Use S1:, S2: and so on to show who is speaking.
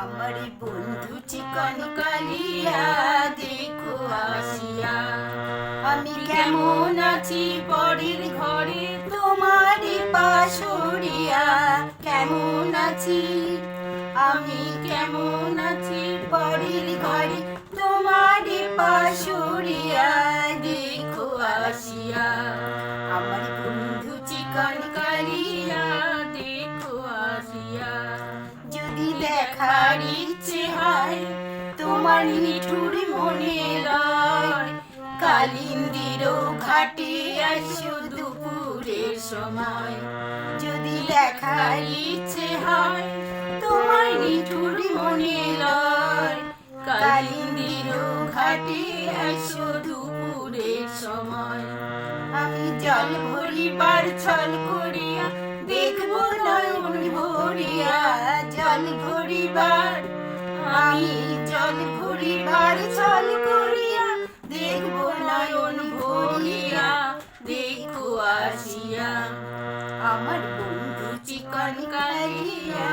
S1: আমার বন্ধু চিকন কালিয়া দেখো আসিয়া, আমি কেমন আছি পরের ঘরে তোমার পাশরিয়া। কেমন আছি আমি, কেমন আছি পরের ঘরে তোমার পাশরিয়া দেখো আসিয়া। আমার বন্ধু চিকন কালিয়া দেখো আসিয়া। যদি দেখার ইচ্ছে হয় তোমার নিঠুর মনে লয়, কালিন্দির ঘাটে আসো দুপুরের সময়। যদি দেখার ইচ্ছে হয় তোমার নিঠুর মনে লয়, কালিন্দির ঘাটে আসো দুপুরের সময়। আমি জল ভরিবার ছল করিয়া দেখবো নয়ন ভরিয়া। জল ভরিবার আমি জল ভরিবার ছল করিয়া দেখবো নয়ন ভরিয়া দেখো আসিয়া। আমার বন্ধু চিকন কালিয়া